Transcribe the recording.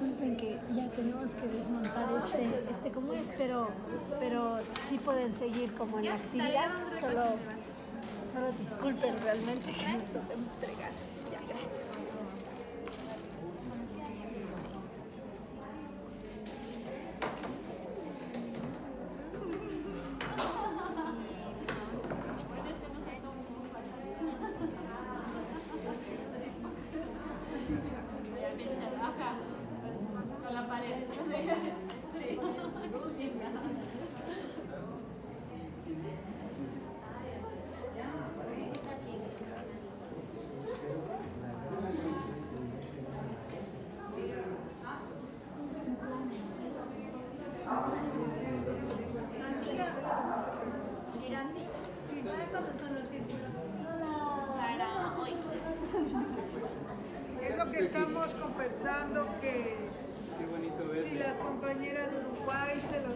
disculpen que ya tenemos que desmontar ¿cómo es? Pero sí pueden seguir como en la actividad, solo disculpen realmente que nos toca entregar. Ya, gracias. Con la pared. Sí, ¿para cuándo son los círculos? Para hoy. Es lo que estamos conversando, que si la compañera de Uruguay se lo